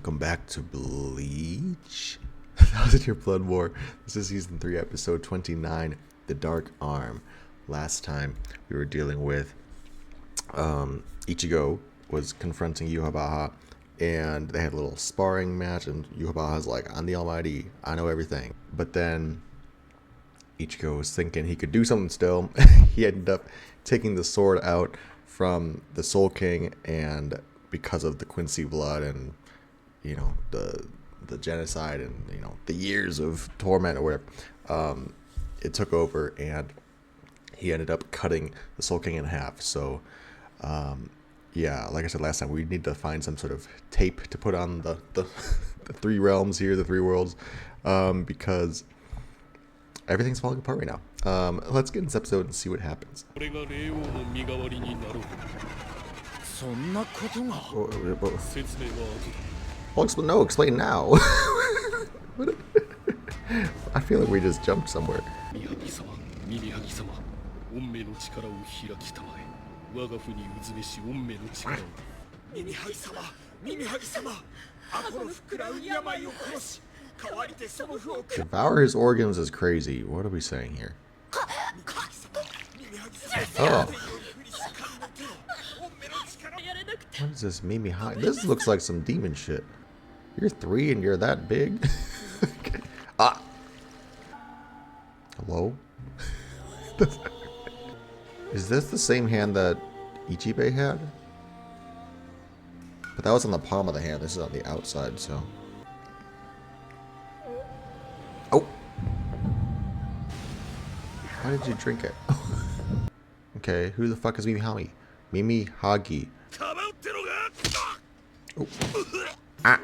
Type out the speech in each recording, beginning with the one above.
Welcome back to Bleach. Thousand Year Blood War. This is season 3, episode 29, The Dark Arm. Last time we were dealing with Ichigo was confronting Yuhabaha, and they had a little sparring match, and Yuhabaha's like, I'm the Almighty, I know everything. But then Ichigo was thinking he could do something still. He ended up taking the sword out from the Soul King, and because of the Quincy blood and, you know, the genocide and, you know, the years of torment or whatever, it took over, and he ended up cutting the Soul King in half. So, yeah, like I said last time, we need to find some sort of tape to put on the three realms here, the three worlds, because everything's falling apart right now. Let's get in this episode and see what happens. No, explain now. I feel like we just jumped somewhere. Devour his organs is crazy. What are we saying here? Oh. What is this Mimi High? This looks like some demon shit. You're 3 and you're that big? Ah. Hello? Is this the same hand that Ichibei had? But that was on the palm of the hand. This is on the outside, so. Oh. Why did you drink it? Okay, who the fuck is Mimi Hagi? Mimi Hagi. Oh. Ah.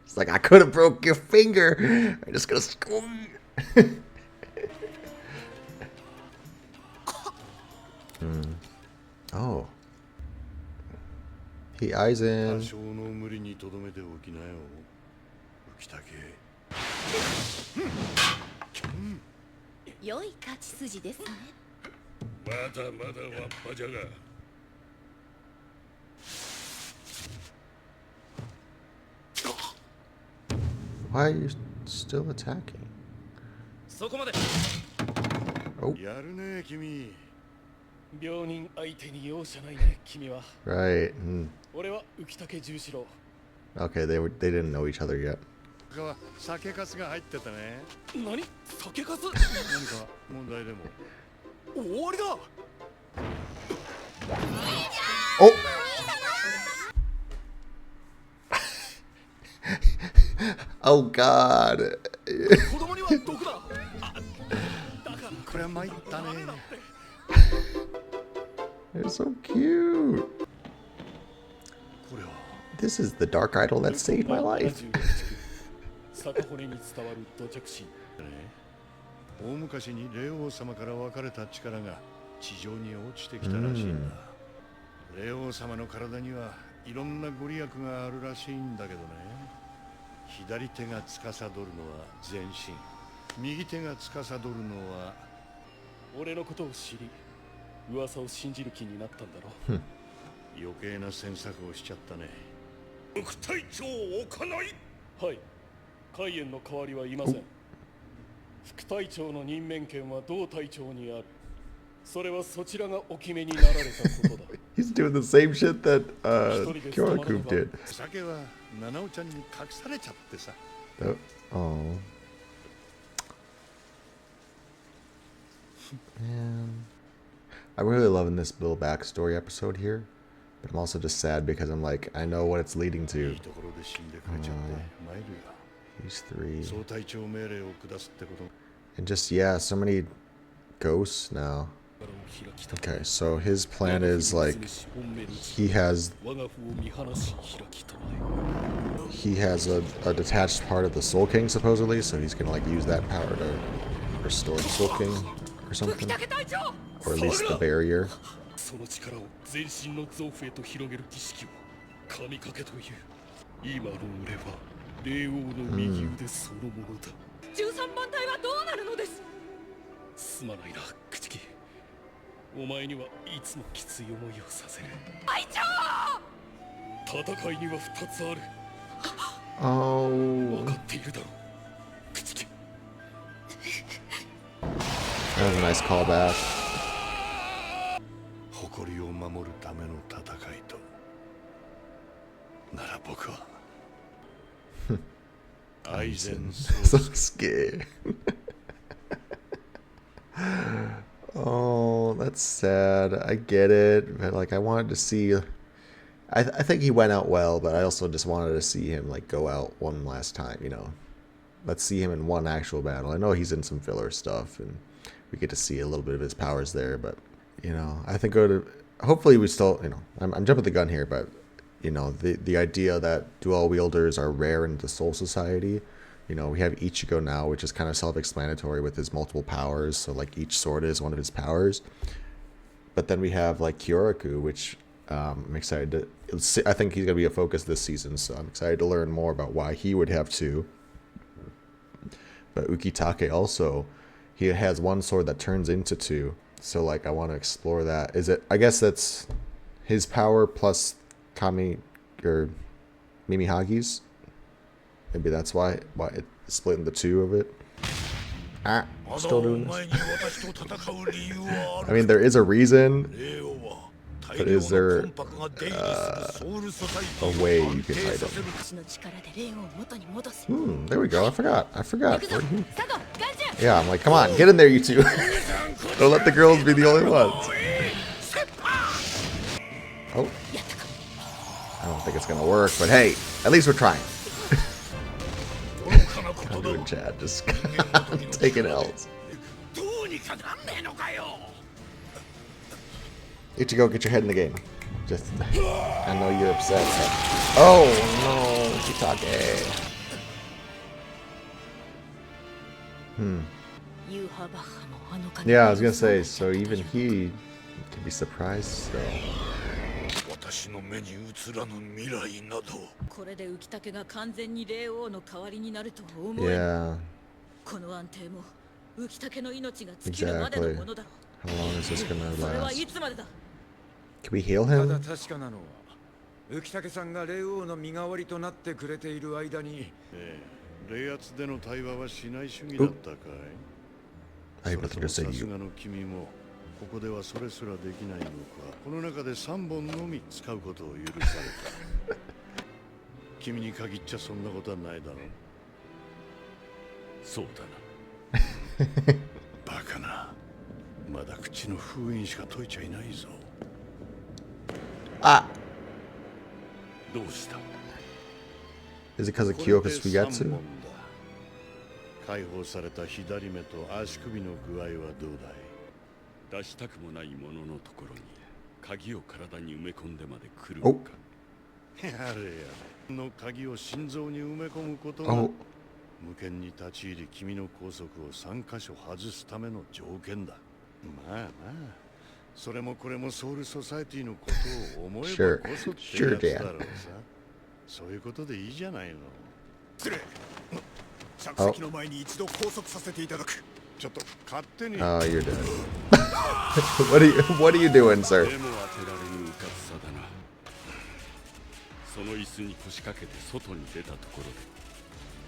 It's like, I could have broke your finger. I'm just gonna squeeze. Oh. He eyes in. Why are you still attacking? Oh. Right. Okay, they didn't know each other yet. Oh. Oh God. They're so cute. This is the dark idol that saved my life. He's doing the same shit that Kyoraku did. Oh. Man. I'm really loving this little backstory episode here, but I'm also just sad because I'm like, I know what it's leading to. He's 3. And just, yeah, so many ghosts now. Okay, so his plan is like, he has a detached part of the Soul King supposedly, so he's gonna like use that power to restore the Soul King or something, or at least the barrier. その力を全身の臓腑へと広げる儀式を神掛けという。今の俺は霊王の右腕そのものだ。13番隊はどうなるのです。すまないな、朽木。お前にはいつもきつい思いをさせる。隊長。戦いには2つある。Oh. 分かっているだろう、朽木。That was a nice callback. 誇りを守るための戦いとなら僕は愛禅 So scared. Oh, that's sad. I get it. But like, I wanted to see. I think he went out well, but I also just wanted to see him like go out one last time. You know, let's see him in one actual battle. I know he's in some filler stuff, and we get to see a little bit of his powers there. But you know, I think hopefully we still. You know, I'm jumping the gun here, but you know, the idea that dual wielders are rare in the Soul Society. You know, we have Ichigo now, which is kind of self-explanatory with his multiple powers. So like each sword is one of his powers. But then we have like Kyoraku, which I'm excited to. I think he's gonna be a focus this season, so I'm excited to learn more about why he would have two. But Ukitake also, he has one sword that turns into two. So like I want to explore that. Is it? I guess that's his power plus Kami or Mimihagi's. Maybe that's why it's split into two of it. Ah, still doing this. I mean, there is a reason, but is there a way you can hide it? There we go. I forgot. Yeah, I'm like, come on, get in there, you two. Don't let the girls be the only ones. Oh. I don't think it's gonna work, but hey, at least we're trying. I'm doing chat, just taking L's. Ichigo, get your head in the game. Just, I know you're upset. Oh no, Ukitake. Yeah, I was gonna say, so even he can be surprised still. 私の目に映らぬ未来など。これで浮竹が完全に霊王の代わりになると思え。Yeah. この安定も浮竹の命が尽きるまでのものだろう。How long is this gonna それは last? いつまでだ。 Can we heal him? ただ確かなのは浮竹さんが霊王の身代わりとなってくれている間に、霊圧での対話はしない主義だったかい。I have nothing to say to さす you. がの君もここではそれすらできないのか。この中で3本のみ使うことを許された。君に限っちゃそんなことはないだろう。そうだな。バカな。まだ口の封印しか解いちゃいないぞ。Ah! どうした？ Is it because of Kyoko's Suigatsu? 解放された左目と足首の具合はどうだい？出したくもないもののところに鍵を体に埋め込んでまで来るのか。やれやれ。の鍵を心臓に埋め込むことが無権に立ち入り君の拘束を3カ所外すための条件だ。まあまあ、それもこれもソウルソサエティのことを思えばこそってやつだろうさ。そういうことでいいじゃないの。失礼。着席の前に一度拘束させていただく。ちょっと勝手に。Oh, you're dead. What are you doing, sir? でも当てられぬうかつさだな。その椅子に腰掛けて外に出たところ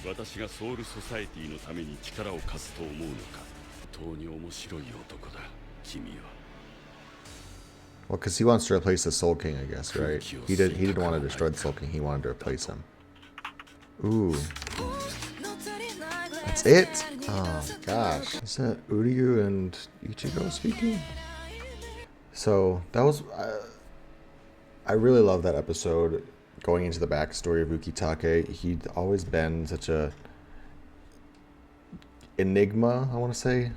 で、私がソウルソサエティのために力を貸すと思うのか。本当に面白い男だ、君は。Well, because he wants to replace the Soul King, I guess, right? He didn't want to destroy the Soul King. He wanted to replace him. Ooh. That's it? Oh, gosh. Is that Uryu and Ichigo speaking? So, that was... I really love that episode. Going into the backstory of Ukitake. He'd always been such a... enigma, I want to say.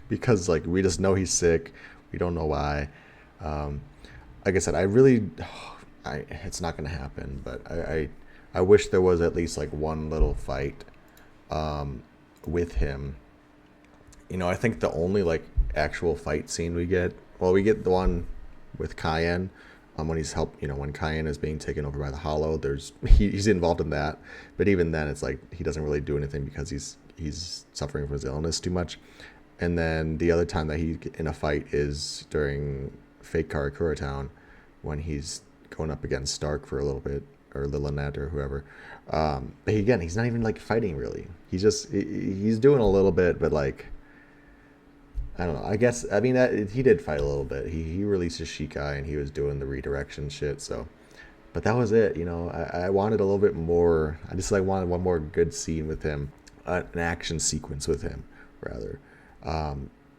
Because, like, we just know he's sick. We don't know why. Like I said, it's not going to happen, but I wish there was at least like one little fight with him. You know, I think the only like actual fight scene we get, Well, we get the one with Kaien. When when Kaien is being taken over by the Hollow, he's involved in that. But even then, it's like he doesn't really do anything because he's suffering from his illness too much. And then the other time that he's in a fight is during Fake Karakura Town, when he's going up against Stark for a little bit, or Lillinet or whoever. But again, he's not even like fighting really. He's doing a little bit, but like, I don't know. I mean, he did fight a little bit. He released his Shikai and he was doing the redirection shit. So, but that was it. I wanted a little bit more. I just like wanted one more good scene with him, an action sequence with him, rather,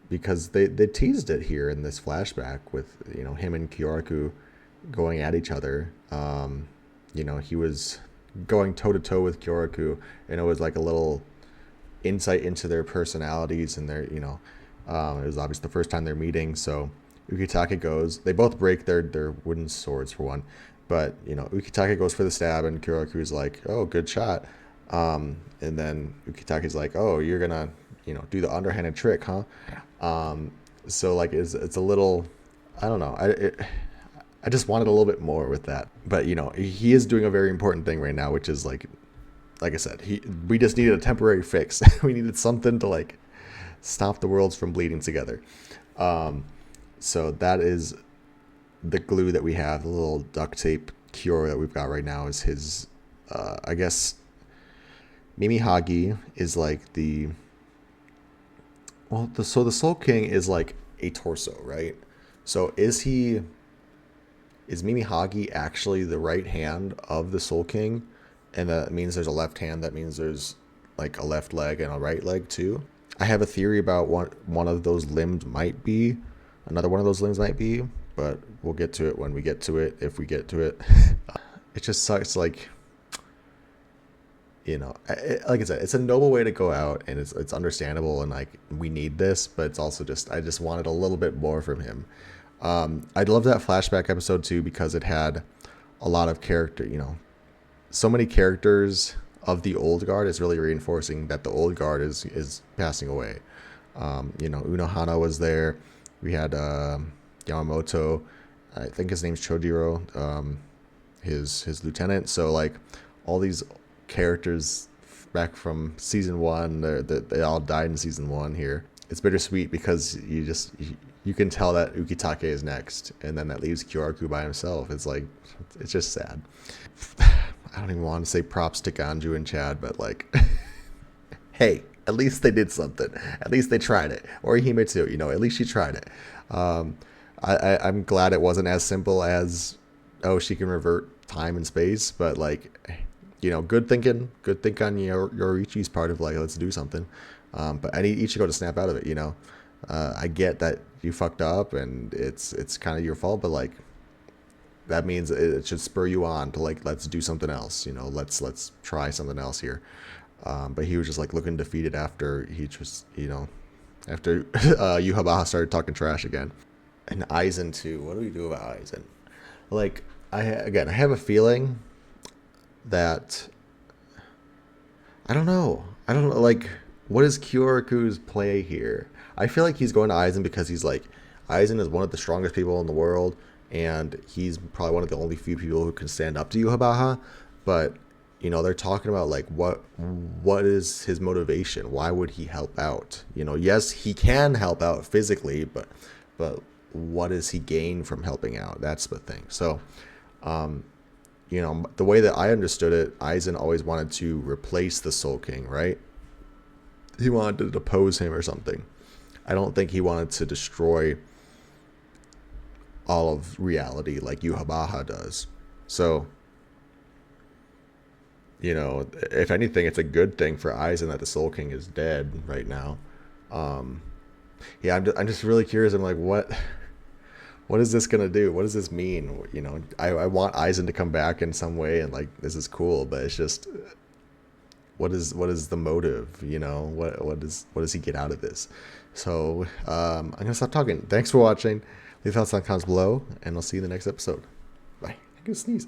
because they teased it here in this flashback with him and Kyoraku going at each other. He was going toe to toe with Kyoraku, and it was like a little insight into their personalities and their it was obviously the first time they're meeting. So Ukitake goes. They both break their wooden swords for one, but Ukitake goes for the stab, and Kyoraku's like, "Oh, good shot." And then Ukitake's like, "Oh, you're gonna do the underhanded trick, huh?" So like it's a little, I don't know. I just wanted a little bit more with that, but he is doing a very important thing right now, which is like I said, we just needed a temporary fix. We needed something to like stop the worlds from bleeding together. So that is the glue that we have. The little duct tape cure that we've got right now is his. I guess Mimi Hagi is like the Soul King is like a torso, right? So is Mimi Hagi actually the right hand of the Soul King? And that means there's a left hand. That means there's like a left leg and a right leg too. I have a theory about what one of those limbs might be. Another one of those limbs might be, but we'll get to it when we get to it, if we get to it. It just sucks, like, like I said, it's a noble way to go out, and it's understandable, and like we need this, but it's also I just wanted a little bit more from him. I love that flashback episode too, because it had a lot of character, so many characters of the old guard. Is really reinforcing that the old guard is passing away. Unohana was there. We had Yamamoto. I think his name's Chojiro, his lieutenant. So like all these characters back from season 1, they all died in season 1 here. It's bittersweet because you can tell that Ukitake is next, and then that leaves Kyoraku by himself. It's like, it's just sad. I don't even want to say props to Ganju and Chad, but like, hey, at least they did something. At least they tried it. Or Hime too, at least she tried it. I'm glad it wasn't as simple as, oh, she can revert time and space, but like, good thinking on Yorichi's part of like, let's do something. But I need Ichigo to snap out of it, I get that you fucked up and it's kind of your fault, but like, that means it should spur you on to like, let's do something else, let's try something else here. But he was just like looking defeated after he just, after Yuhabaha started talking trash again. And Aizen too. What do we do about Aizen? Like, I have a feeling that I don't know, like, what is Kyoraku's play here? I feel like he's going to Aizen because he's like, Aizen is one of the strongest people in the world, and he's probably one of the only few people who can stand up to Yuhabaha. But they're talking about like what is his motivation? Why would he help out? Yes, he can help out physically, but what does he gain from helping out? That's the thing. So the way that I understood it, Aizen always wanted to replace the Soul King, right? He wanted to depose him or something. I don't think he wanted to destroy all of reality like Yuhabaha does. So, if anything, it's a good thing for Aizen that the Soul King is dead right now. I'm just really curious. I'm like, what is this gonna do? What does this mean? I want Aizen to come back in some way, and like, this is cool, but it's just, what is the motive? What does he get out of this? So I'm gonna stop talking. Thanks for watching. Leave thoughts on comments below, and I'll see you in the next episode. Bye. I can sneeze.